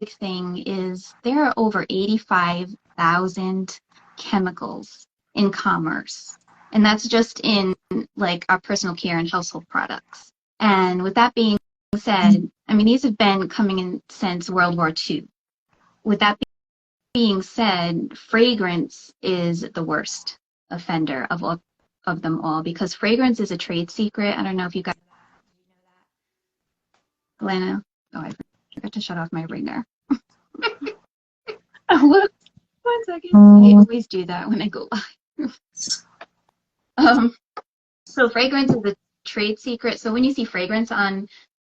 thing is there are over 85,000 chemicals in commerce. And that's just in like our personal care and household products. And with that being said, I mean, these have been coming in since World War II. With that being said, fragrance is the worst offender of them all because fragrance is a trade secret. I don't know if you guys know that. Lana, oh, I forgot to shut off my ringer. Oh, 1 second. I always do that when I go live. So fragrance is a trade secret. So when you see fragrance on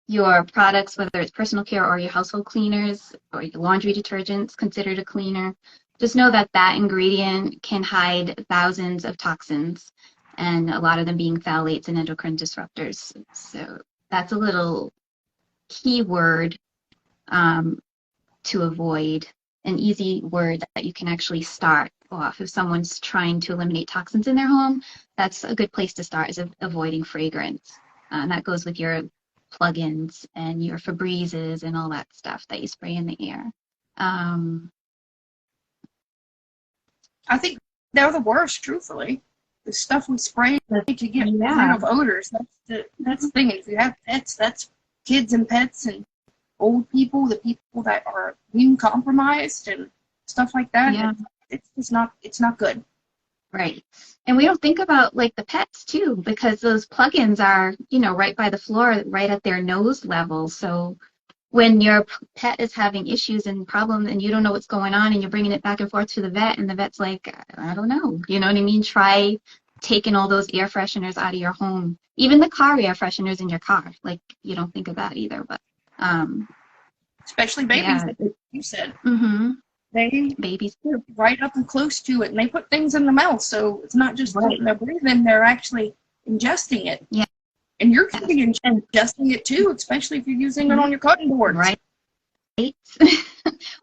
your products, whether it's personal care or your household cleaners or your laundry detergents considered a cleaner, just know that that ingredient can hide thousands of toxins, and a lot of them being phthalates and endocrine disruptors. So that's a little keyword to avoid, an easy word that you can actually start off. If someone's trying to eliminate toxins in their home, that's a good place to start, is avoiding fragrance. And that goes with your plugins and your Febrezes and all that stuff that you spray in the air. I think they're the worst, truthfully. The stuff we spray to get rid of odors. That's the thing. If you have pets, that's kids and pets and old people, the people that are immune compromised and stuff like that. Yeah. It's not good. Right. And we don't think about like the pets too, because those plugins are, right by the floor, right at their nose level. So when your pet is having issues and problems and you don't know what's going on and you're bringing it back and forth to the vet and the vet's like, I don't know, you know what I mean? Try taking all those air fresheners out of your home. Even the car air fresheners in your car. Like, you don't think of that either, but especially babies, you said. Mm-hmm. Babies too, right up and close to it, and they put things in the mouth, so it's not just what they're breathing, they're actually ingesting it. Yeah. And you're ingesting it too, especially if you're using it on your cutting boards. Right.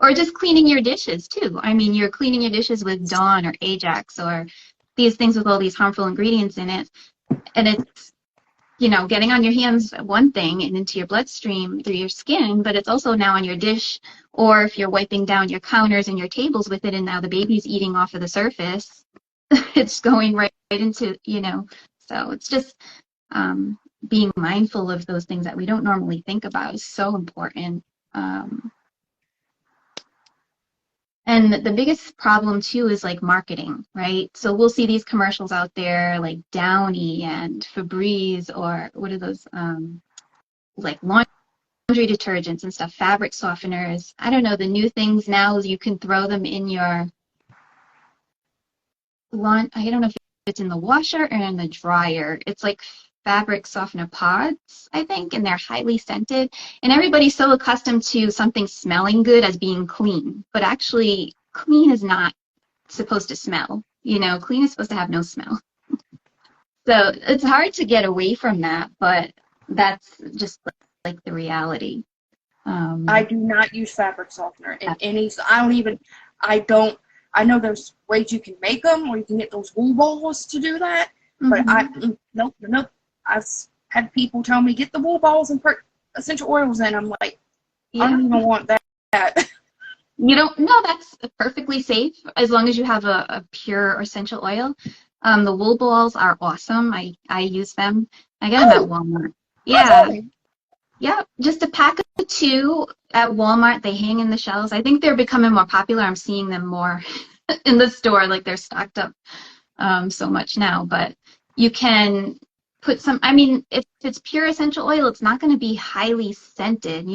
Or just cleaning your dishes too. I mean, you're cleaning your dishes with Dawn or Ajax or these things with all these harmful ingredients in it, and it's getting on your hands, one thing, and into your bloodstream through your skin, but it's also now on your dish, or if you're wiping down your counters and your tables with it, and now the baby's eating off of the surface, it's going right into, so it's just being mindful of those things that we don't normally think about is so important. And the biggest problem too is like marketing, right? So we'll see these commercials out there like Downy and Febreze, or what are those, like laundry detergents and stuff, fabric softeners. I don't know, the new things now is you can throw them in your I don't know if it's in the washer or in the dryer. It's like fabric softener pods, I think, and they're highly scented. And everybody's so accustomed to something smelling good as being clean, but actually clean is not supposed to smell. Clean is supposed to have no smell. So it's hard to get away from that, but that's just like the reality. I do not use fabric softener in any. I know there's ways you can make them, or you can get those wool balls to do that. Mm-hmm. But nope. I've had people tell me, get the wool balls and put essential oils in. I'm like, I don't even want that. No, that's perfectly safe as long as you have a pure essential oil. The wool balls are awesome. I use them. I get them at Walmart. Yeah. Yeah, just a pack of 2 at Walmart. They hang in the shelves. I think they're becoming more popular. I'm seeing them more in the store, like they're stocked up so much now. But you can put some, if it's pure essential oil, it's not going to be highly scented,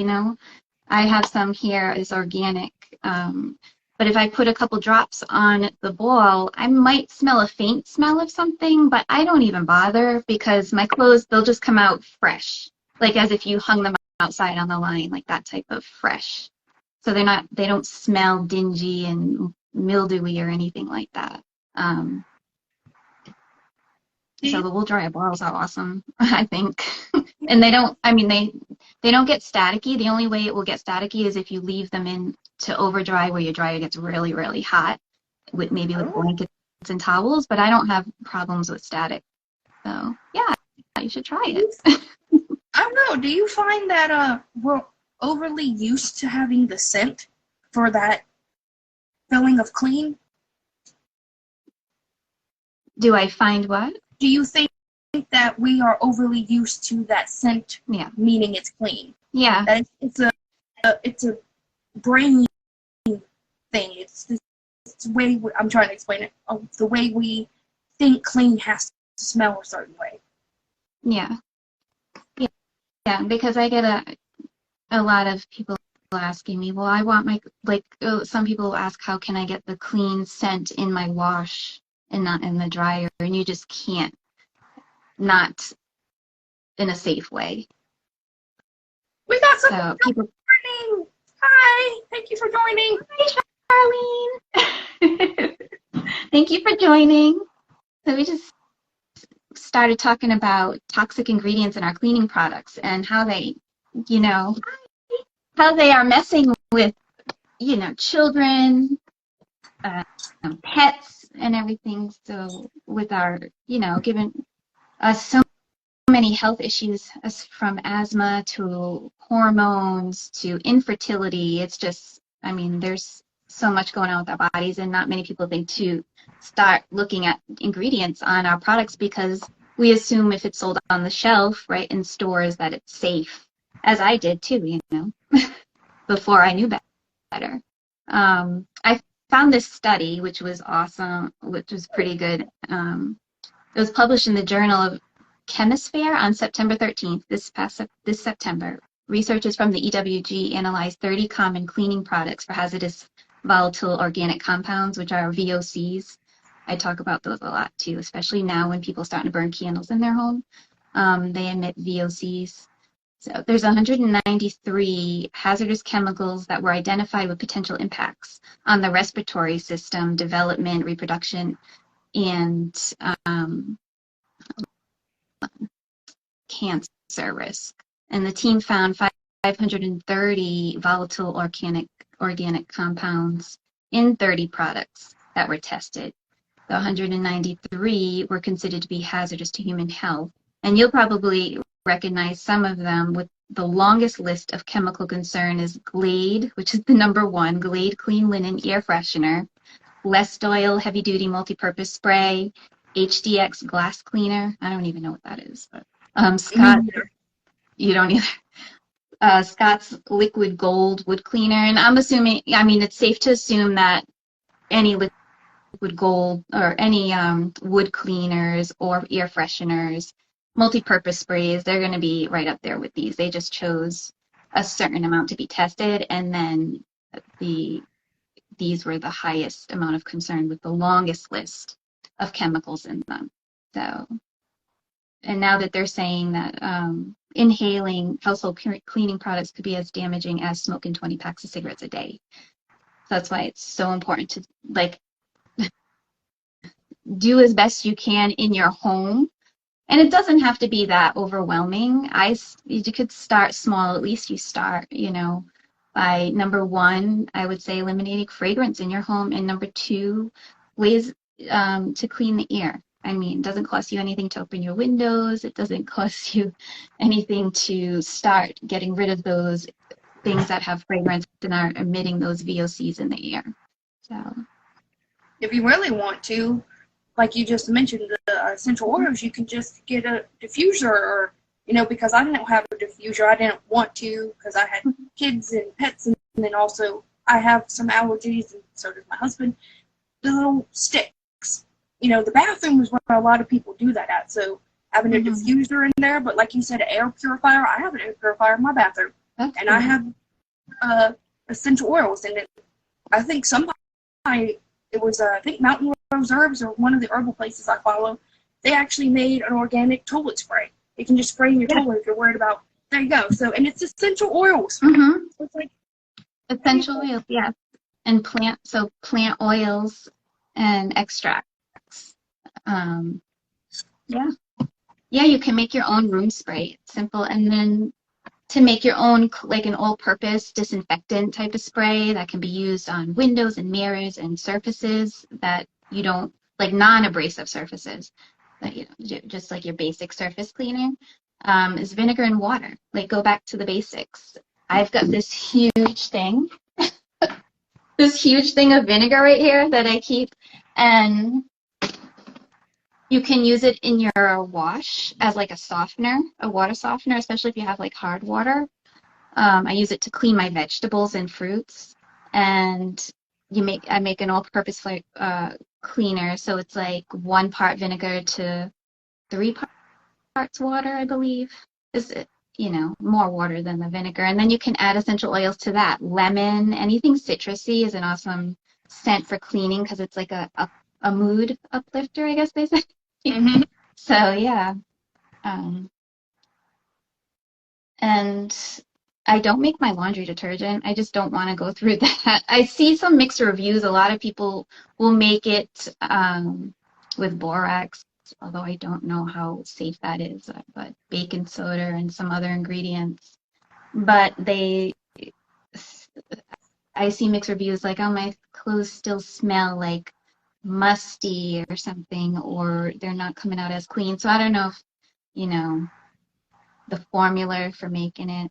I have some here, it's organic. But if I put a couple drops on the ball, I might smell a faint smell of something, but I don't even bother because my clothes, they'll just come out fresh. Like as if you hung them outside on the line, like that type of fresh. So they don't smell dingy and mildewy or anything like that. So the wool dryer balls are awesome, I think. And they don't get staticky. The only way it will get staticky is if you leave them in to over dry, where your dryer gets really, really hot, with blankets and towels, but I don't have problems with static. So yeah, you should try it. I don't know. Do you find that overly used to having the scent for that feeling of clean? Do I find what? Do you think that we are overly used to that scent, Yeah. meaning it's clean? Yeah. That it's a brain thing. It's the way I'm trying to explain it. The way we think clean has to smell a certain way. Yeah. Yeah, because I get a lot of people asking me, well, I want my, like, some people ask, how can I get the clean scent in my wash and not in the dryer? And you just can't, not in a safe way. We got some So people. joining. Hi, thank you for joining. Hi, Charlene. Thank you for joining. So we just started talking about toxic ingredients in our cleaning products and how they, how they are messing with, children, pets, and everything. So with our, giving us so many health issues, from asthma to hormones to infertility. It's just, there's so much going on with our bodies, and not many people think to start looking at ingredients on our products, because we assume if it's sold on the shelf, right, in stores, that it's safe, as I did too, before I knew better. I found this study, which was awesome, which was pretty good. It was published in the Journal of Chemisphere on September 13th, this September. Researchers from the EWG analyzed 30 common cleaning products for hazardous volatile organic compounds, which are VOCs. I talk about those a lot too, especially now when people are starting to burn candles in their home. They emit VOCs. So there's 193 hazardous chemicals that were identified with potential impacts on the respiratory system, development, reproduction, and cancer risk. And the team found 530 volatile organic compounds in 30 products that were tested. The 193 were considered to be hazardous to human health. And you'll probably recognize some of them. With the longest list of chemical concern is Glade, which is the #1, Glade Clean Linen Air Freshener, Less Oil Heavy Duty Multi-Purpose Spray, HDX Glass Cleaner. I don't even know what that is, but Scott, you don't either. Scott's Liquid Gold Wood Cleaner, and I'm assuming, it's safe to assume that any liquid gold or any wood cleaners or air fresheners, multi-purpose sprays, they're going to be right up there with these. They just chose a certain amount to be tested, and then these were the highest amount of concern with the longest list of chemicals in them. So, and now that they're saying that inhaling household cleaning products could be as damaging as smoking 20 packs of cigarettes a day. So that's why it's so important to do as best you can in your home. And it doesn't have to be that overwhelming. You could start small. At least you start, by #1, I would say eliminating fragrance in your home. And #2, ways to clean the air. It doesn't cost you anything to open your windows. It doesn't cost you anything to start getting rid of those things that have fragrance and are emitting those VOCs in the air. So, if you really want to, like you just mentioned, the essential oils, you can just get a diffuser, or, because I didn't have a diffuser, I didn't want to, because I had kids and pets, and then also I have some allergies, and so does my husband. The little sticks. The bathroom is where a lot of people do that at, so having a diffuser in there, but like you said, an air purifier, I have an air purifier in my bathroom. That's and cool. I have essential oils in it. I think it was I think Mountain Rose Herbs, or one of the herbal places I follow, they actually made an organic toilet spray. You can just spray in your toilet if you're worried about. There you go. So, and it's essential oils. So it's like essential oils, yeah, and plant oils and extracts. Yeah, you can make your own room spray. It's simple, and then to make your own, like an all-purpose disinfectant type of spray that can be used on windows and mirrors and surfaces that you don't, like non-abrasive surfaces, that just like your basic surface cleaner, is vinegar and water. Like, go back to the basics. I've got this huge thing, this huge thing of vinegar right here that I keep, and you can use it in your wash as like a softener, a water softener, especially if you have like hard water. I use it to clean my vegetables and fruits, and I make an all-purpose cleaner, so it's like 1 part vinegar to 3 parts water, I believe. Is it, more water than the vinegar, and then you can add essential oils to that. Lemon, anything citrusy is an awesome scent for cleaning because it's like a mood uplifter, I guess they say. Mm-hmm. So yeah, and I don't make my laundry detergent. I just don't want to go through that. I see some mixed reviews. A lot of people will make it with borax, although I don't know how safe that is, but baking soda and some other ingredients. But I see mixed reviews like, oh, my clothes still smell like musty or something, or they're not coming out as clean. So I don't know if, the formula for making it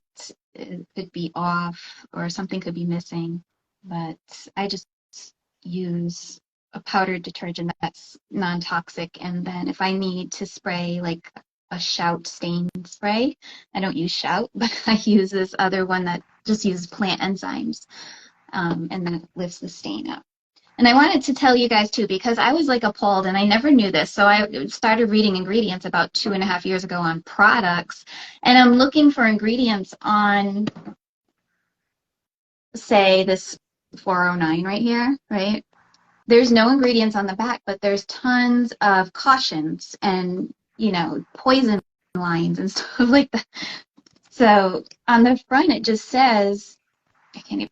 could be off or something could be missing. But I just use a powdered detergent that's non-toxic, and then if I need to spray like a Shout stain spray, I don't use Shout, but I use this other one that just uses plant enzymes, and then it lifts the stain up. And I wanted to tell you guys too, because I was like appalled and I never knew this. So I started reading ingredients about 2.5 years ago on products, and I'm looking for ingredients on, say, this 409 right here, right? There's no ingredients on the back, but there's tons of cautions and, poison lines and stuff like that. So on the front, it just says, I can't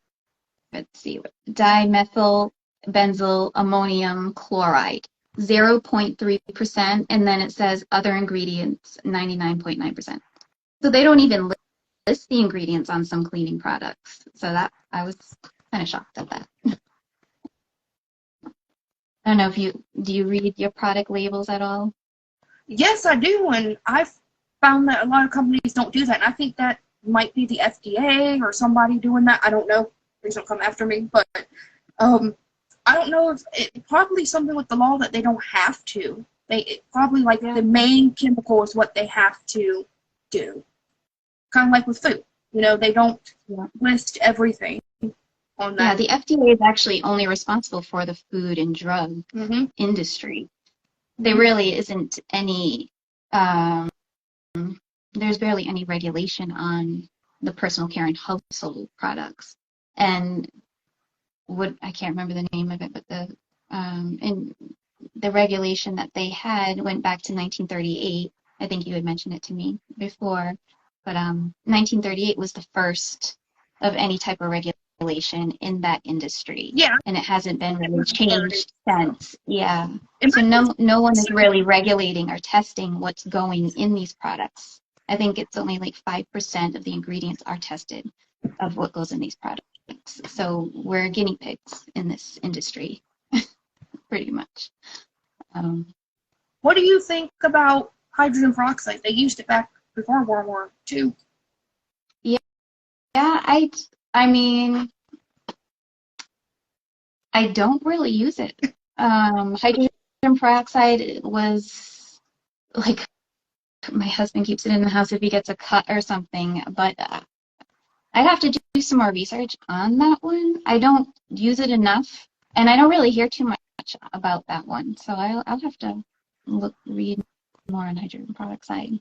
even see, dimethyl benzyl ammonium chloride, 0.3%, and then it says other ingredients, 99.9%. So they don't even list the ingredients on some cleaning products. So that I was kind of shocked at that. I don't know if do you read your product labels at all? Yes, I do, and I've found that a lot of companies don't do that, and I think that might be the FDA or somebody doing that. I don't know. Please don't come after me, but I don't know if it's probably something with the law that they don't have to. Probably like the main chemical is what they have to do. Kind of like with food. They don't list everything on that. Yeah, the FDA is actually only responsible for the food and drug industry. There really isn't any, there's barely any regulation on the personal care and household products. And I can't remember the name of it, but the regulation that they had went back to 1938. I think you had mentioned it to me before, but 1938 was the first of any type of regulation in that industry. Yeah. And it hasn't been really changed since. Yeah. So no one is really regulating or testing what's going in these products. I think it's only like 5% of the ingredients are tested of what goes in these products. So we're guinea pigs in this industry, pretty much. What do you think about hydrogen peroxide? They used it back before World War II. Yeah, I mean, I don't really use it. Hydrogen peroxide was like, my husband keeps it in the house if he gets a cut or something, but I'd have to do some more research on that one. I don't use it enough, and I don't really hear too much about that one. So I'll have to read more on hydrogen peroxide.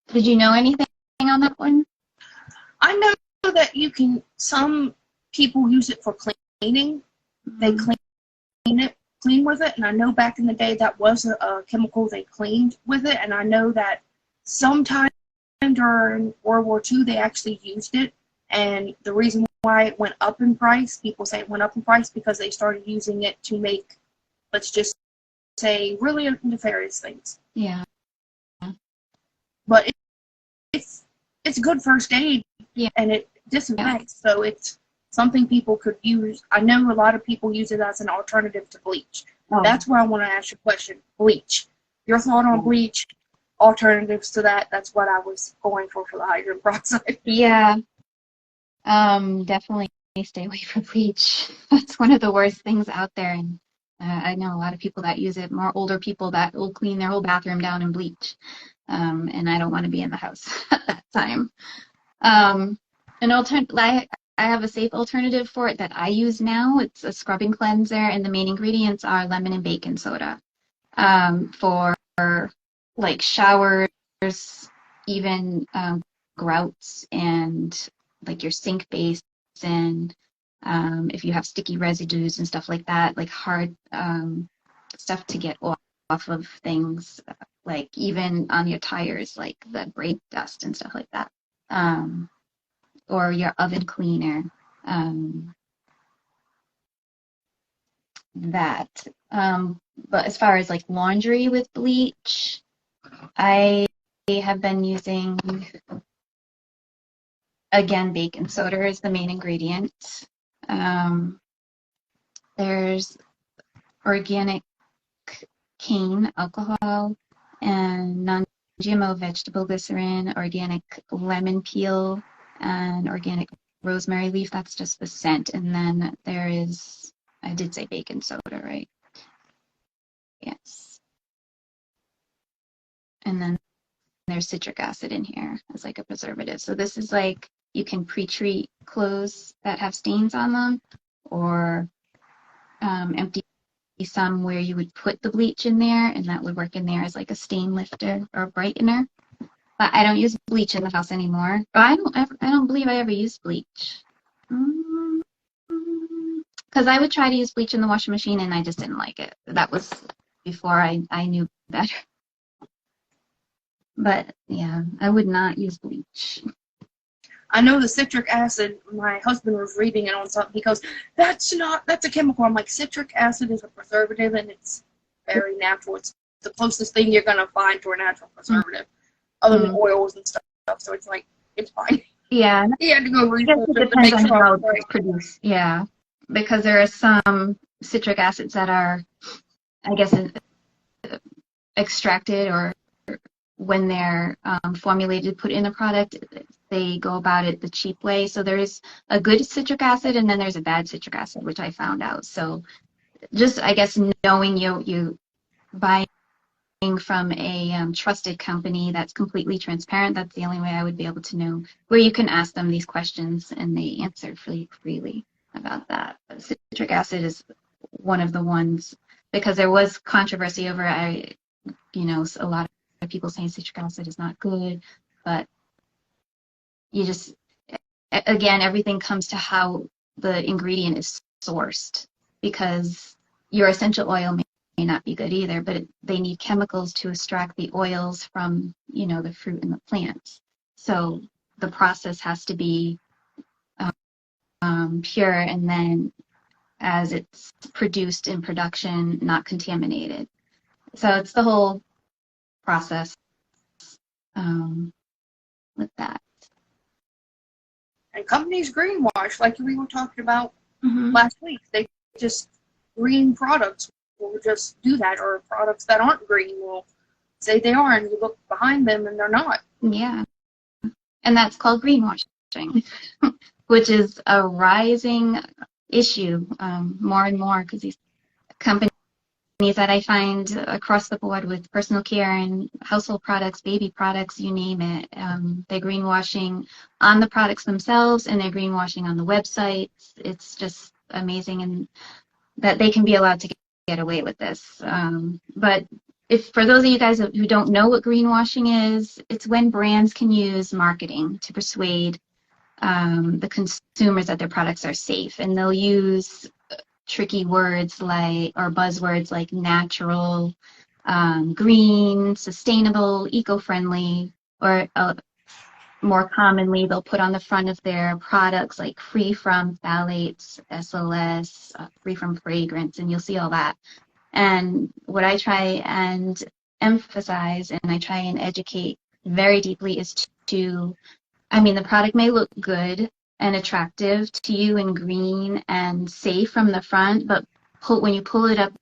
Did you know anything on that one? I know that some people use it for cleaning. They clean with it, and I know back in the day that was a chemical they cleaned with it, and I know that sometime during World War II they actually used it, and the reason why it went up in price, people say it went up in price because they started using it to make, let's just say, really nefarious things. Yeah. But it's good first aid, yeah, and it disinfects, so it's something people could use. I know a lot of people use it as an alternative to bleach. Oh. That's where I want to ask you a question. Bleach. Your thought on bleach? alternatives to that. That's what I was going for the hydrogen peroxide. Yeah. Definitely stay away from bleach. That's one of the worst things out there, and I know a lot of people that use it, more older people that will clean their whole bathroom down in bleach. And I don't want to be in the house at that time. I have a safe alternative for it that I use now. It's a scrubbing cleanser, and the main ingredients are lemon and baking soda. For like showers, even grouts and like your sink base, and if you have sticky residues and stuff like that, like hard stuff to get off of things, like even on your tires, like the brake dust and stuff like that, or your oven cleaner. That. But as far as like laundry with bleach, I have been using, again, baking soda is the main ingredient. There's organic cane alcohol and non-GMO vegetable glycerin, organic lemon peel, and organic rosemary leaf. That's just the scent. And then there is, I did say baking soda, right? Yes. And then there's citric acid in here as like a preservative. So this is like, you can pre-treat clothes that have stains on them, or empty some where you would put the bleach in there, and that would work in there as like a stain lifter or brightener. But I don't use bleach in the house anymore. I don't believe I ever used bleach. Because I would try to use bleach in the washing machine and I just didn't like it. That was before I knew better. But yeah, I would not use bleach. I know the citric acid, my husband was reading it on something. He goes, that's a chemical. I'm like, citric acid is a preservative and it's very natural. It's the closest thing you're going to find to a natural preservative, other than oils and stuff. So it's like, it's fine. Yeah. He had to go research it to make sure how it's produced. Yeah. Because there are some citric acids that are, I guess, extracted, or when they're formulated, put in a product, they go about it the cheap way. So there's a good citric acid and then there's a bad citric acid, which I found out. So just, I guess, knowing you buying from a trusted company that's completely transparent, that's the only way I would be able to know, where you can ask them these questions and they answer freely about that. But citric acid is one of the ones, because there was controversy over, a lot of people saying citric acid is not good, but you just, again, everything comes to how the ingredient is sourced, because your essential oil may not be good either, but they need chemicals to extract the oils from, the fruit and the plants. So the process has to be pure, and then as it's produced in production, not contaminated. So it's the whole process with that. And companies greenwash, like we were talking about last week. They just, green products will just do that, or products that aren't green will say they are, and you look behind them and they're not. Yeah. And that's called greenwashing, which is a rising issue more and more, because these companies that I find across the board with personal care and household products, baby products, you name it, they're greenwashing on the products themselves, and they're greenwashing on the websites. It's just amazing, and that they can be allowed to get away with this. But if, for those of you guys who don't know what greenwashing is, it's when brands can use marketing to persuade the consumers that their products are safe, and they'll use tricky words like, or buzzwords like natural, green, sustainable, eco-friendly, or more commonly they'll put on the front of their products like free from phthalates, SLS, free from fragrance, and you'll see all that. And what I try and emphasize, and I try and educate very deeply, is the product may look good and attractive to you in green and safe from the front, but when you pull it up,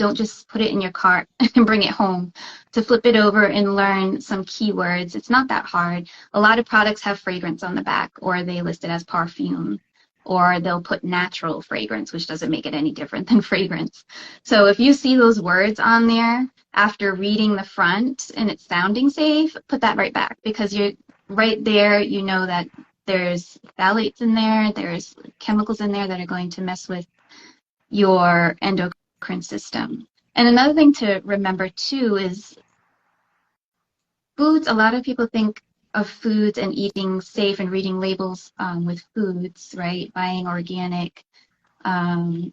don't just put it in your cart and bring it home. To flip it over and learn some keywords, it's not that hard. A lot of products have fragrance on the back, or they list it as perfume, or they'll put natural fragrance, which doesn't make it any different than fragrance. So if you see those words on there after reading the front and it's sounding safe, put that right back, because you're right there, you know that there's phthalates in there, there's chemicals in there that are going to mess with your endocrine system. And another thing to remember too is foods. A lot of people think of foods and eating safe and reading labels with foods, right? Buying organic and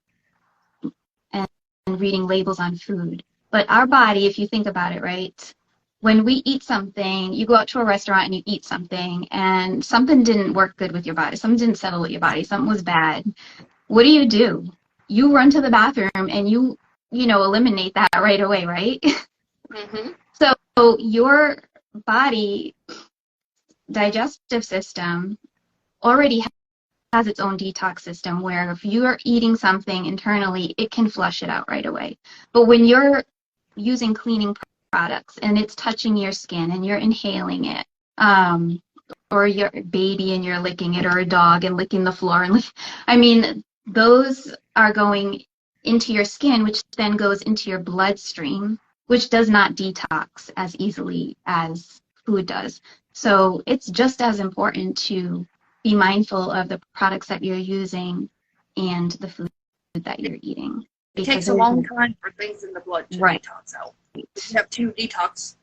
reading labels on food. But our body, if you think about it, right? When we eat something, you go out to a restaurant and you eat something, and something didn't work good with your body. Something didn't settle with your body. Something was bad. What do? You run to the bathroom and you eliminate that right away, right? Mm-hmm. So your body digestive system already has its own detox system, where if you are eating something internally, it can flush it out right away. But when you're using cleaning products and it's touching your skin and you're inhaling it, or your baby and you're licking it, or a dog and licking the floor, and those are going into your skin, which then goes into your bloodstream, which does not detox as easily as food does. So it's just as important to be mindful of the products that you're using and the food that you're eating. It takes a long time for things in the blood to detox out. You have two detox,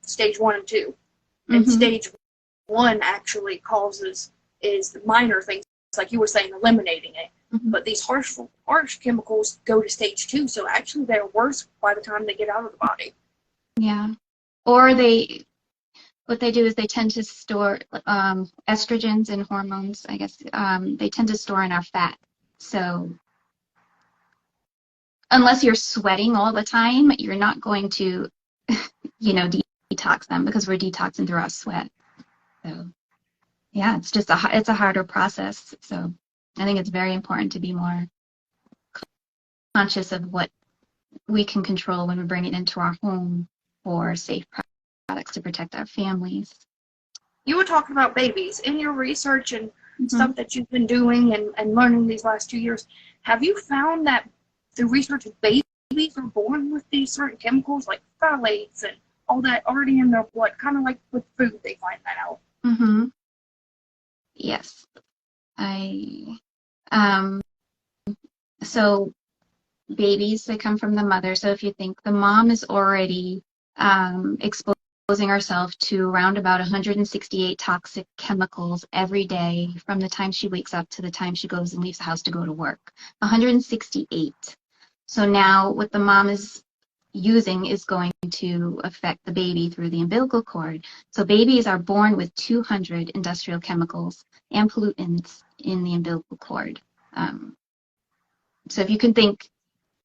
stage 1 and 2. And stage 1 actually is the minor things, like you were saying, eliminating it. But these harsh chemicals go to stage 2, so actually they're worse by the time they get out of the body. Yeah. Or what they do is they tend to store estrogens and hormones, I guess. They tend to store in our fat. So unless you're sweating all the time, you're not going to, detox them, because we're detoxing through our sweat. So yeah, it's a harder process. So I think it's very important to be more conscious of what we can control when we bring it into our home for safe products to protect our families. You were talking about babies. In your research and stuff that you've been doing and learning these last 2 years, have you found that through research babies are born with these certain chemicals like phthalates and all that already in their blood, kind of like with food they find that out? Yes. So babies, they come from the mother. So if you think the mom is already exposing herself to around about 168 toxic chemicals every day from the time she wakes up to the time she goes and leaves the house to go to work. 168. So now what the mom is using is going to affect the baby through the umbilical cord. So babies are born with 200 industrial chemicals and pollutants in the umbilical cord. So if you can think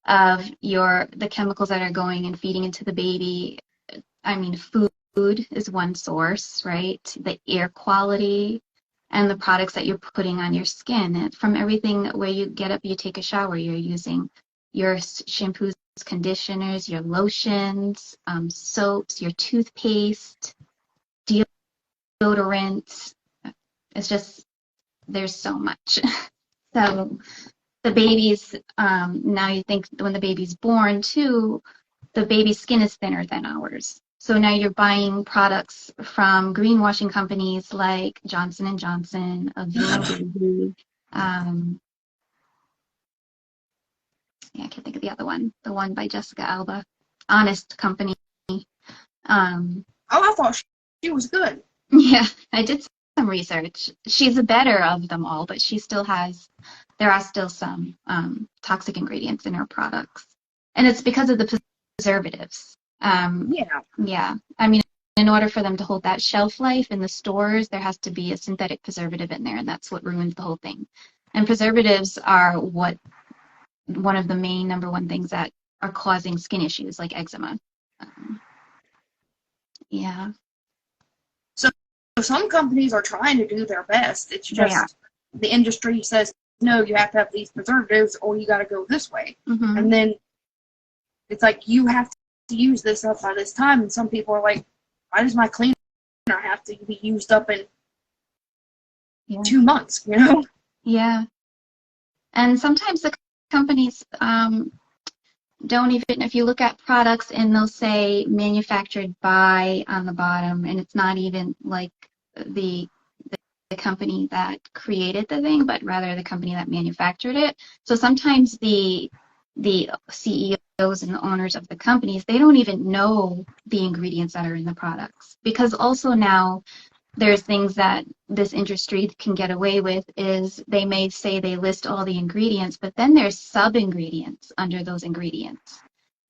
of the chemicals that are going and feeding into the baby, food is one source, right? The air quality and the products that you're putting on your skin. And from everything where you get up, you take a shower, you're using your shampoos, conditioners, your lotions, soaps, your toothpaste, deodorant. It's just, there's so much. So the babies, now you think when the baby's born too, the baby's skin is thinner than ours. So now you're buying products from greenwashing companies like Johnson & Johnson, Aveeno Baby, I can't think of the other one, the one by Jessica Alba, Honest Company. I thought she was good. Yeah, I did some research. She's the better of them all, but there are still some toxic ingredients in her products. And it's because of the preservatives. Yeah. In order for them to hold that shelf life in the stores, there has to be a synthetic preservative in there, and that's what ruins the whole thing. And preservatives are one of the main number one things that are causing skin issues like eczema. Yeah. So some companies are trying to do their best. It's just the industry says, no, you have to have these preservatives or you got to go this way. And then it's like you have to use this up by this time, and some people are like, why does my cleaner have to be used up in 2 months, you know? Yeah. And sometimes the companies don't even, if you look at products and they'll say manufactured by on the bottom, and it's not even like the company that created the thing, but rather the company that manufactured it. So sometimes the CEOs and the owners of the companies, they don't even know the ingredients that are in the products. Because also now there's things that this industry can get away with is they may say they list all the ingredients, but then there's sub-ingredients under those ingredients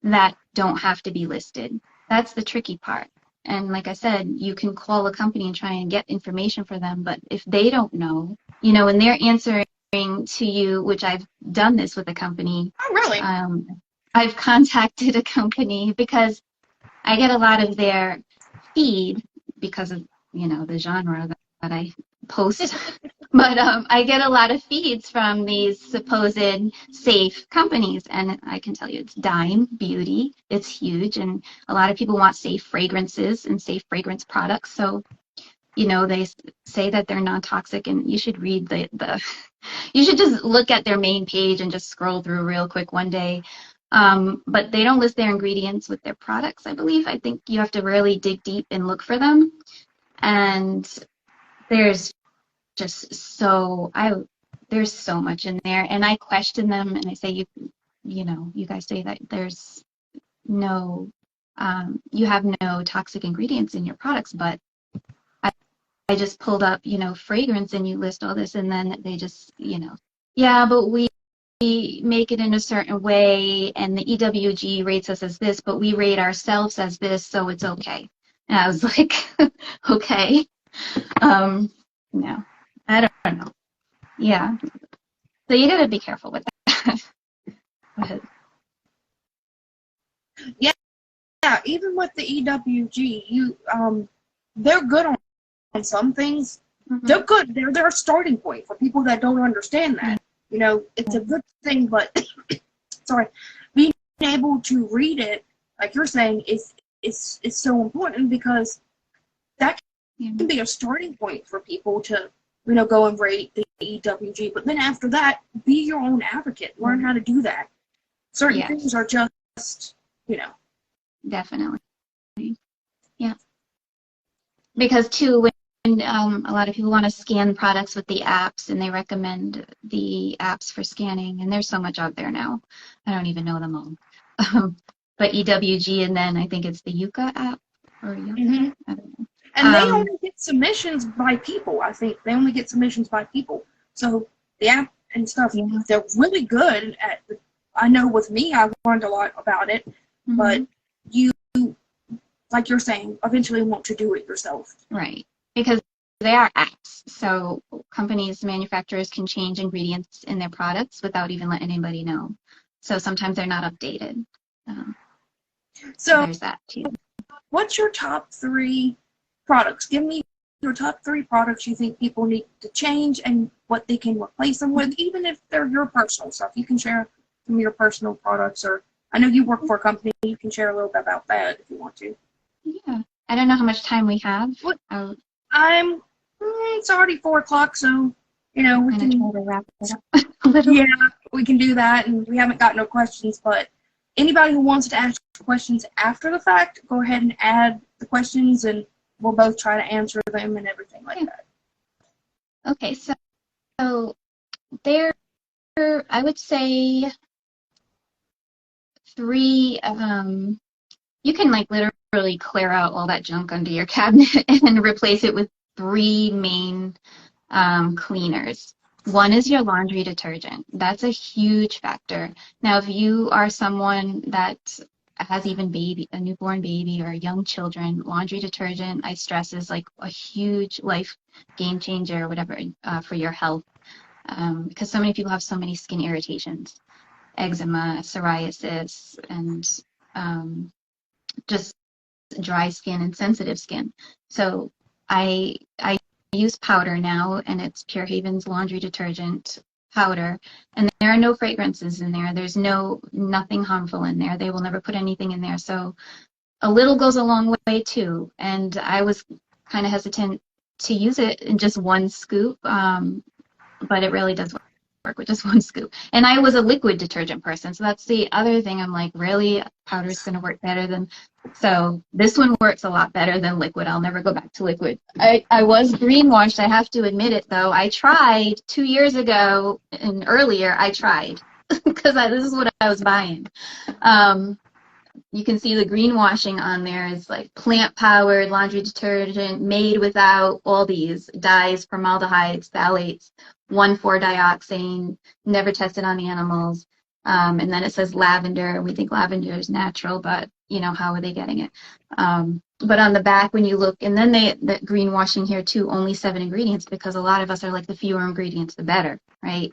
that don't have to be listed. That's the tricky part. And like I said, you can call a company and try and get information for them, but if they don't know, you know, and they're answering to you, which I've done this with a company. Oh, really? I've contacted a company because I get a lot of their feed because of, you know, the genre that I post. But I get a lot of feeds from these supposed safe companies, and I can tell you it's Dime Beauty. It's huge, and a lot of people want safe fragrances and safe fragrance products. So, you know, they say that they're non-toxic, and you should read you should just look at their main page and just scroll through real quick one day. But they don't list their ingredients with their products, I believe. I think you have to really dig deep and look for them. And there's just there's so much in there, and I question them, and I say, you know, you guys say that there's no, you have no toxic ingredients in your products, but I just pulled up, you know, fragrance, and you list all this, and then they just, you know, yeah, but we make it in a certain way, and the EWG rates us as this, but we rate ourselves as this, so it's okay. And I was like, okay, no. I don't know. Yeah. So you gotta be careful with that. Go ahead. Yeah, even with the EWG, they're good on some things. Mm-hmm. They're good. They're a starting point for people that don't understand that. Mm-hmm. You know, it's a good thing, but sorry, being able to read it, like you're saying, is so important, because that can be a starting point for people to, you know, go and rate the EWG. But then after that, be your own advocate. Learn how to do that. Certain things are just, you know. Definitely. Yeah. Because too, when a lot of people want to scan products with the apps, and they recommend the apps for scanning, and there's so much out there now. I don't even know them all. But EWG, and then I think it's the Yuka app or Yuka. Mm-hmm. I don't know. And they only get submissions by people, I think. They only get submissions by people. So the app and stuff, they're really good at, I know with me, I've learned a lot about it, mm-hmm. but you, like you're saying, eventually want to do it yourself. Right. Because they are apps. So companies, manufacturers can change ingredients in their products without even letting anybody know. So sometimes they're not updated. So there's that too. What's your top 3 products? Give me your top 3 products you think people need to change and what they can replace them with, even if they're your personal stuff. You can share some of your personal products, or I know you work for a company. You can share a little bit about that if you want to. Yeah. I don't know how much time we have. It's already 4 o'clock, so, you know, we can try to wrap it up a little. Yeah, we can do that, and we haven't got no questions, but anybody who wants to ask questions after the fact, go ahead and add the questions, and we'll both try to answer them and everything like that. Okay, so there, I would say 3, you can like literally clear out all that junk under your cabinet and replace it with 3 main cleaners. One is your laundry detergent. That's a huge factor. Now, if you are someone that has even a newborn baby or young children, laundry detergent, I stress, is like a huge life game changer or whatever for your health, because so many people have so many skin irritations, eczema, psoriasis, and just dry skin and sensitive skin. So I use powder now, and it's Pure Haven's laundry detergent. powder, and there are no fragrances in there. There's nothing harmful in there. They will never put anything in there. So a little goes a long way too. And I was kind of hesitant to use it in just one scoop, but it really does work with just one scoop. And I was a liquid detergent person, so that's the other thing. I'm like, really, powder is going to work better than. So this one works a lot better than liquid. I'll never go back to liquid. I was greenwashed. I have to admit it, though. I tried 2 years ago and earlier. I tried because this is what I was buying. You can see the greenwashing on there is like plant-powered laundry detergent made without all these dyes, formaldehydes, phthalates, 1,4-dioxane, never tested on the animals. And then it says lavender. We think lavender is natural, but you know, how are they getting it? But on the back, when you look, and then the greenwashing here too, only 7 ingredients, because a lot of us are like the fewer ingredients, the better, right?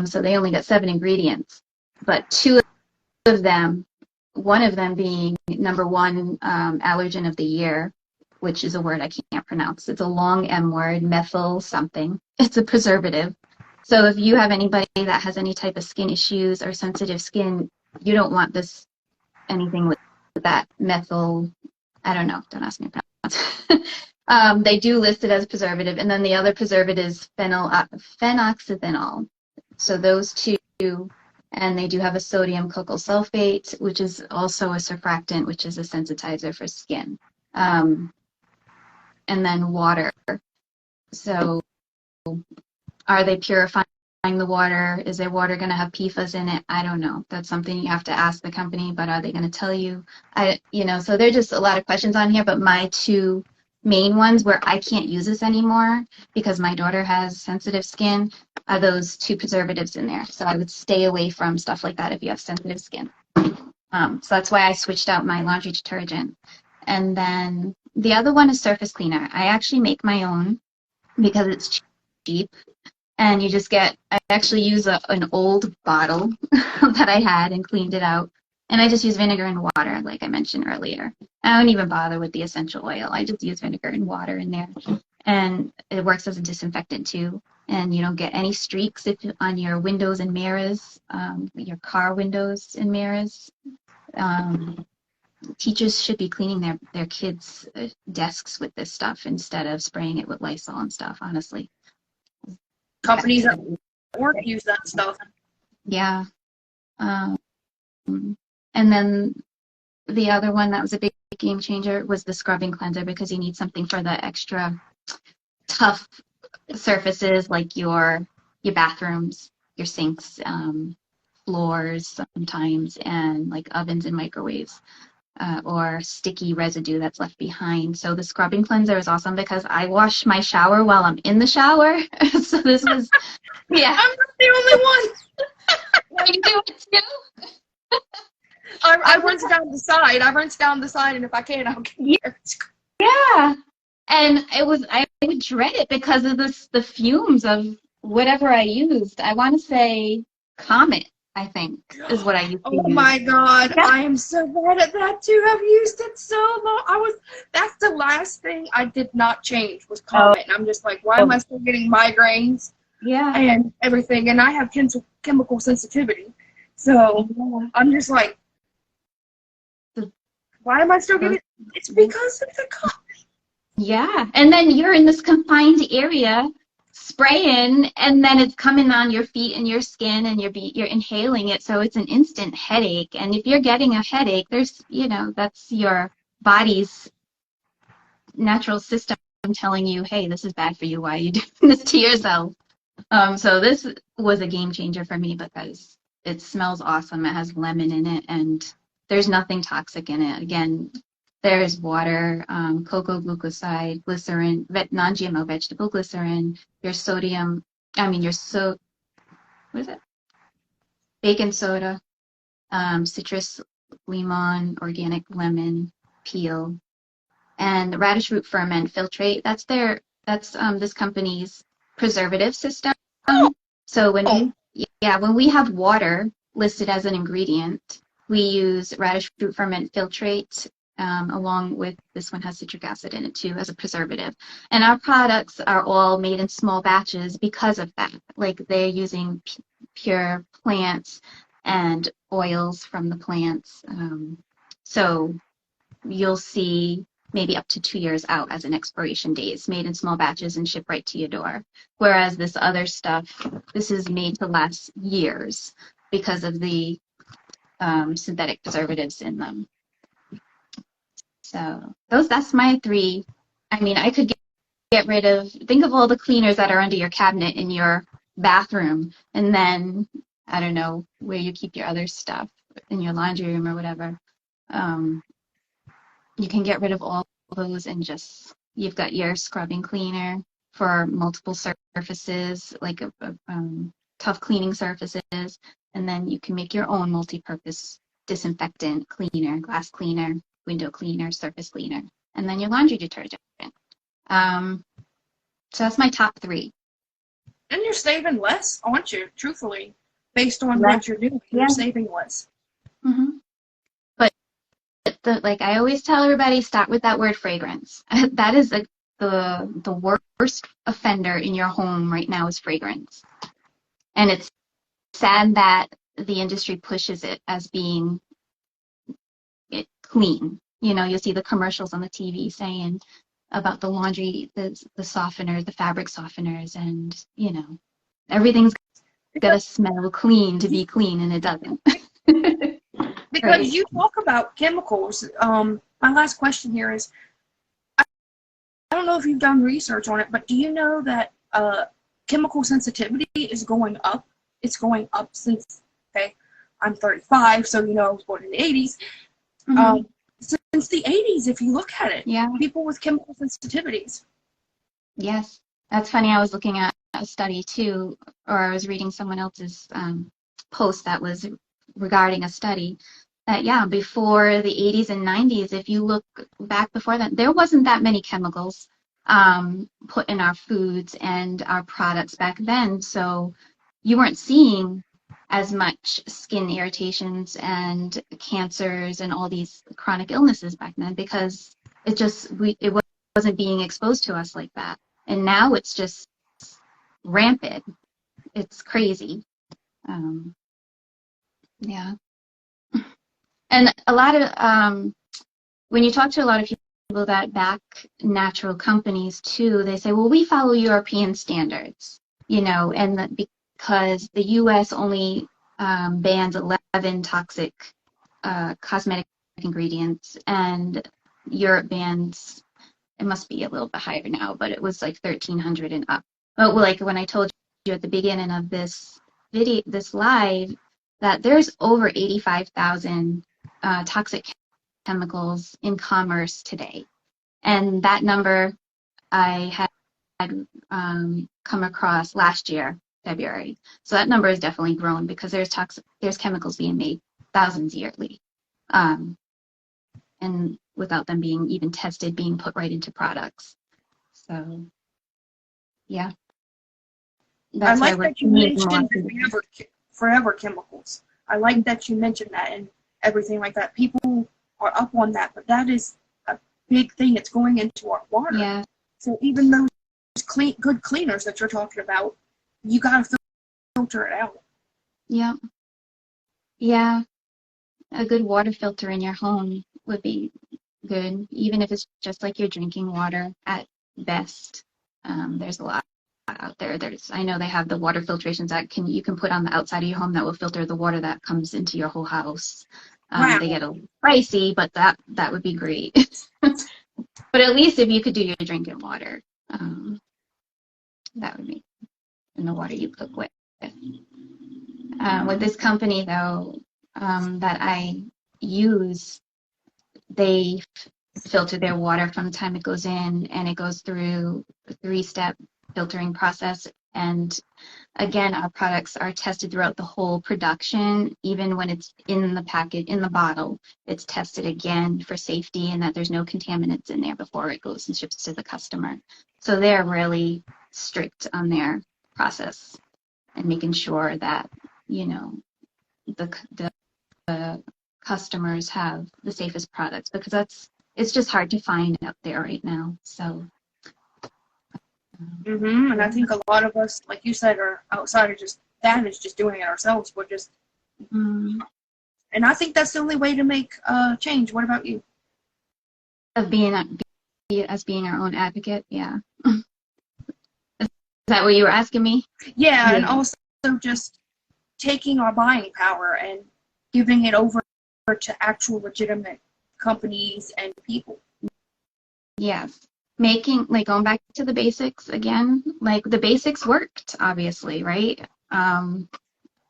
So they only got 7 ingredients, but 2 of them, one of them being number 1 allergen of the year, which is a word I can't pronounce. It's a long M word, methyl something. It's a preservative. So if you have anybody that has any type of skin issues or sensitive skin, you don't want anything with that methyl. I don't know. Don't ask me to pronounce. They do list it as a preservative, and then the other preservative is phenoxyethanol. So those 2. And they do have a sodium cocoa sulfate, which is also a surfactant, which is a sensitizer for skin. And then water. So are they purifying the water? Is their water going to have PFAS in it? I don't know. That's something you have to ask the company, but are they going to tell you? So there are just a lot of questions on here, but my 2 main ones where I can't use this anymore because my daughter has sensitive skin are those 2 preservatives in there. So I would stay away from stuff like that if you have sensitive skin. So that's why I switched out my laundry detergent. And then the other one is surface cleaner. I actually make my own because it's cheap. And you just I actually use an old bottle that I had and cleaned it out. And I just use vinegar and water, like I mentioned earlier. I don't even bother with the essential oil. I just use vinegar and water in there. And it works as a disinfectant too. And you don't get any streaks on your windows and mirrors, your car windows and mirrors. Teachers should be cleaning their kids' desks with this stuff instead of spraying it with Lysol and stuff, honestly. Companies at work use that stuff. Yeah. And then the other one that was a big game changer was the scrubbing cleanser, because you need something for the extra tough surfaces like your bathrooms, your sinks, floors sometimes, and like ovens and microwaves, or sticky residue that's left behind. So the scrubbing cleanser is awesome because I wash my shower while I'm in the shower. So this was, yeah. I'm not the only one. You do it too? I rinse down the side. And if I can, I'll get it. Yeah. And I would dread it because of the fumes of whatever I used. I want to say Comet, I think, is what I used to use. Oh my God, yeah. I am so bad at that too. I've used it so long. That's the last thing I did not change was Comet. And I'm just like, why am I still getting migraines? Yeah. And everything. And I have chemical sensitivity. So I'm just like, why am I still getting it? It's because of the Comet. Yeah, and then you're in this confined area spraying, and then it's coming on your feet and your skin, and you're inhaling it, so it's an instant headache. And if you're getting a headache, that's your body's natural system telling you, hey, this is bad for you. Why are you doing this to yourself? So this was a game changer for me because it smells awesome. It has lemon in it, and there's nothing toxic in it. Again, there's water, cocoa glucoside, glycerin, non-GMO vegetable glycerin, your baking soda, citrus, lemon, organic lemon, peel, and the radish root ferment filtrate. That's this company's preservative system. So when we have water listed as an ingredient, we use radish root ferment filtrate along with this one has citric acid in it too as a preservative. And our products are all made in small batches because of that. Like they're using pure plants and oils from the plants. So you'll see maybe up to 2 years out as an expiration date. It's made in small batches and shipped right to your door. Whereas this other stuff, this is made to last years because of the synthetic preservatives in them. So that's my 3. I mean, I could get rid of, think of all the cleaners that are under your cabinet in your bathroom, and then, I don't know, where you keep your other stuff, in your laundry room or whatever. You can get rid of all those and just, you've got your scrubbing cleaner for multiple surfaces, like tough cleaning surfaces, and then you can make your own multi-purpose disinfectant cleaner, glass cleaner, window cleaner, surface cleaner, and then your laundry detergent. So that's my top 3. And you're saving less, aren't you? Truthfully, based on Less. what you're doing, Yeah. you're saving less. Mm-hmm. Like I always tell everybody, start with that word fragrance. That is the worst offender in your home right now is fragrance. And it's sad that the industry pushes it as being clean. You know, you'll see the commercials on the TV saying about the laundry, the softeners, the fabric softeners, and, you know, everything's got to smell clean to be clean, and it doesn't. Because Right. you talk about chemicals. My last question here is, I don't know if you've done research on it, but do you know that chemical sensitivity is going up? It's going up since, okay, I'm 35, so you know I was born in the 80s. Mm-hmm. Since the 80s, if you look at it, Yeah. people with chemical sensitivities. Yes. That's funny. I was looking at a study too, or I was reading someone else's post that was regarding a study that, yeah, before the 80s and 90s, if you look back before that, there wasn't that many chemicals put in our foods and our products back then. So you weren't seeing as much skin irritations and cancers and all these chronic illnesses back then because it wasn't being exposed to us like that. And now it's just rampant. It's crazy. Yeah. And a lot of, when you talk to a lot of people that back natural companies too, they say, well, we follow European standards, you know, and that because the US only bans 11 toxic cosmetic ingredients, and Europe bans, it must be a little bit higher now, but it was like 1,300 and up. But like when I told you at the beginning of this video, this live, that there's over 85,000 toxic chemicals in commerce today. And that number I had come across last year, February. So that number has definitely grown because there's chemicals being made thousands yearly. And without them being even tested, being put right into products. So, yeah. I like that you mentioned forever chemicals. I like that you mentioned that and everything like that. People are up on that, but that is a big thing. It's going into our water. Yeah. So even those good cleaners that you're talking about, you got to filter it out. Yeah. Yeah. A good water filter in your home would be good, even if it's just like your drinking water at best. There's a lot out there. I know they have the water filtrations that you can put on the outside of your home that will filter the water that comes into your whole house. Wow. They get a little pricey, but that would be great. But at least if you could do your drinking water, that would be in the water you cook with. With this company though, that I use, they filter their water from the time it goes in, and it goes through a 3-step filtering process. And again, our products are tested throughout the whole production, even when it's in the packet, in the bottle, it's tested again for safety and that there's no contaminants in there before it goes and ships to the customer. So they're really strict on their process and making sure that, you know, the customers have the safest products, because it's just hard to find out there right now. So. And I think a lot of us, like you said, are outside of just that is just doing it ourselves. We're just, and I think that's the only way to make change. What about you? Of being our own advocate, yeah. Is that what you were asking me? Yeah, and also just taking our buying power and giving it over to actual legitimate companies and people. Yes. Going back to the basics again, like the basics worked, obviously, right?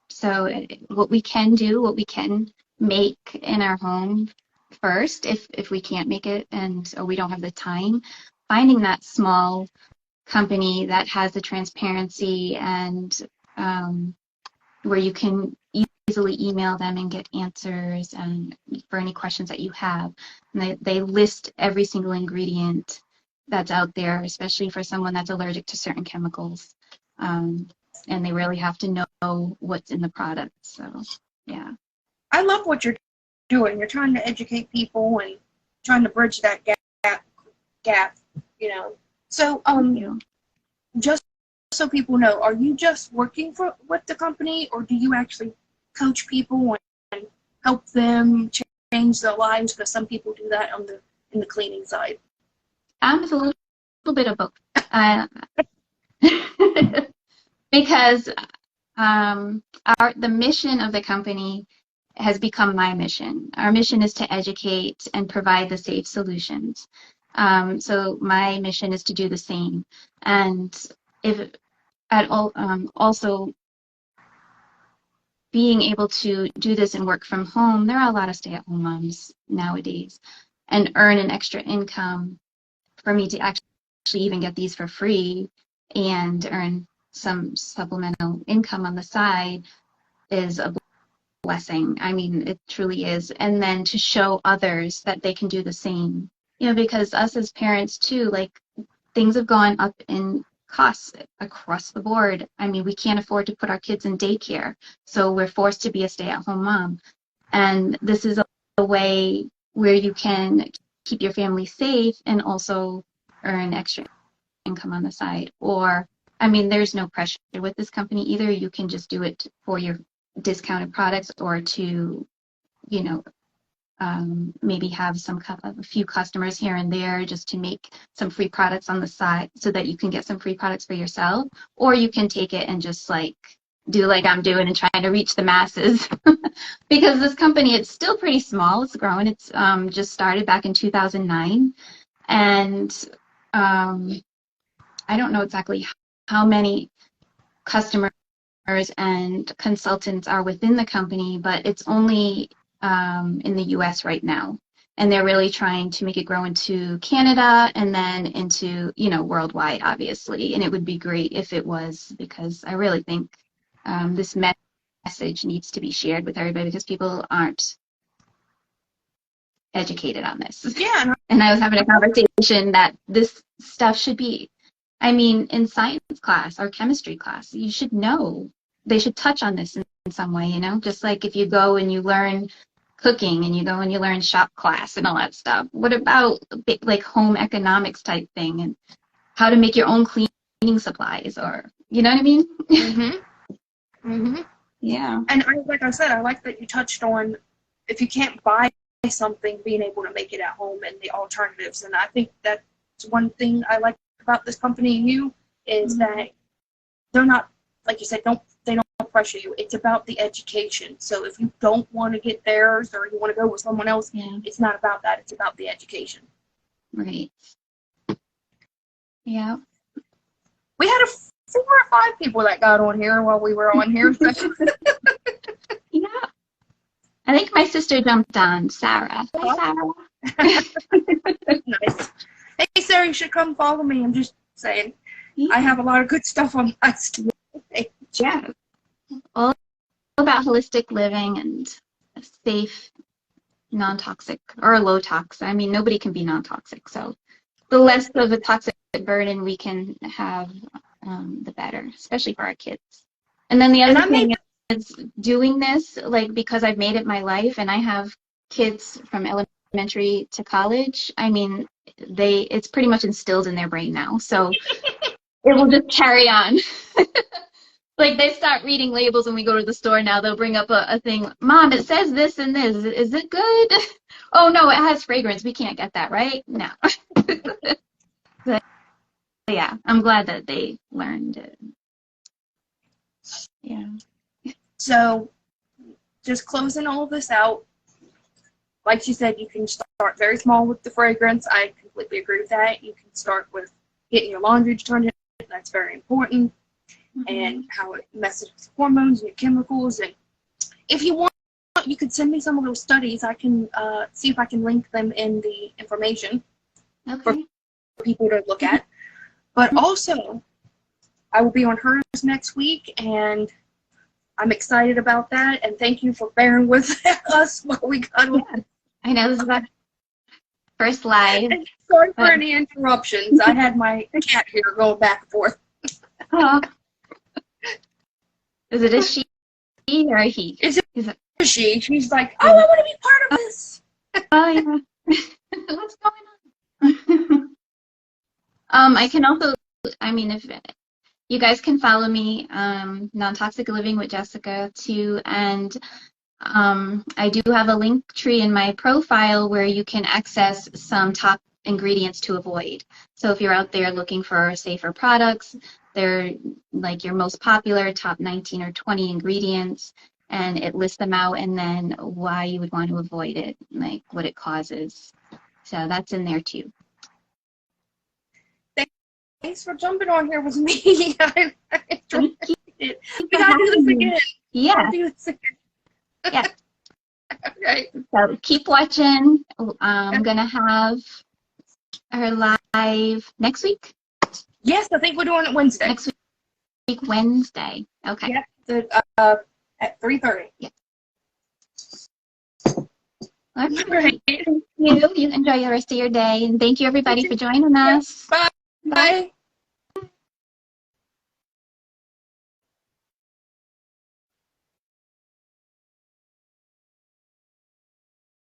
So what we can do, what we can make in our home first, if we can't make it or we don't have the time, finding that small company that has the transparency and where you can easily email them and get answers and for any questions that you have. And they list every single ingredient that's out there, especially for someone that's allergic to certain chemicals. And they really have to know what's in the product. So, yeah. I love what you're doing. You're trying to educate people and trying to bridge that gap, you know. So, just so people know, are you just working with the company, or do you actually coach people and help them change their lives? Because some people do that in the cleaning side. It's a little bit of both. Because the mission of the company has become my mission. Our mission is to educate and provide the safe solutions. So my mission is to do the same. And also being able to do this and work from home, there are a lot of stay-at-home moms nowadays, and earn an extra income for me to actually even get these for free and earn some supplemental income on the side is a blessing. I mean, it truly is. And then to show others that they can do the same, because us as parents too, like, things have gone up in costs across the board. I mean, we can't afford to put our kids in daycare, so we're forced to be a stay-at-home mom. And this is a way where you can keep your family safe and also earn extra income on the side. Or, I mean, there's no pressure with this company either. You can just do it for your discounted products, or to, maybe have a few customers here and there just to make some free products on the side so that you can get some free products for yourself. Or you can take it and just do like I'm doing and trying to reach the masses. Because this company, it's still pretty small. It's growing. It's just started back in 2009. And I don't know exactly how many customers and consultants are within the company, but it's only in the US right now. And they're really trying to make it grow into Canada and then into, worldwide, obviously. And it would be great if it was, because I really think this message needs to be shared with everybody, because people aren't educated on this. Yeah. And I was having a conversation that this stuff should be, in science class or chemistry class, you should know. They should touch on this in some way, just like if you go and you learn cooking and you go and you learn shop class and all that stuff. What about like home economics type thing and how to make your own cleaning supplies, or, you know what I mean? Yeah. And like I said, I like that you touched on, if you can't buy something, being able to make it at home and the alternatives. And I think that's one thing I like about this company and you is that they're not, like you said, they don't pressure you. It's about the education. So if you don't want to get theirs or you want to go with someone else, it's not about that. It's about the education. Right. Yeah. We had 4 or 5 people that got on here while we were on here. Yeah. I think my sister jumped on, Sarah. Hi, Sarah. Nice. Hey, Sarah, you should come follow me. I'm just saying. Yeah. I have a lot of good stuff on my page. Yeah. All about holistic living and safe, non-toxic, or low-tox. Nobody can be non-toxic. So the less of a toxic burden we can have, the better, especially for our kids. And then the other thing is doing this, because I've made it my life and I have kids from elementary to college, I mean, it's pretty much instilled in their brain now. So it will just carry on. Like they start reading labels when we go to the store now. They'll bring up a thing. Mom, it says this and this. Is it good? Oh no, it has fragrance. We can't get that, right? No. But yeah, I'm glad that they learned it. Yeah. So just closing all of this out, like she said, you can start very small with the fragrance. I completely agree with that. You can start with getting your laundry detergent. That's very important. And how it messes with hormones and your chemicals. And if you want, you could send me some of those studies. I can see if I can link them in the information for people to look at. But also, I will be on hers next week, and I'm excited about that. And thank you for bearing with us while we got on. I know this is our first live. And sorry for any interruptions. I had my cat here going back and forth. Oh. Is it a she or a he? Is it a she? She's like, oh, I want to be part of this. Oh, yeah. What's going on? I can also, I mean, if you guys can follow me, Non-Toxic Living with Jessica too, and I do have a link tree in my profile where you can access some top ingredients to avoid. So if you're out there looking for safer products, they're like your most popular top 19 or 20 ingredients, and it lists them out and then why you would want to avoid it, like what it causes. So that's in there too. Thanks for jumping on here with me. I enjoyed it. We gotta do this again. Yeah. Do this again. Yeah. Okay. So keep watching. I'm gonna have her live next week. Yes, I think we're doing it Wednesday. Next week, Wednesday. Okay. Yep. At 3:30. Yeah. All right. Thank you. You enjoy the rest of your day, and thank you everybody for joining us. Bye. Bye.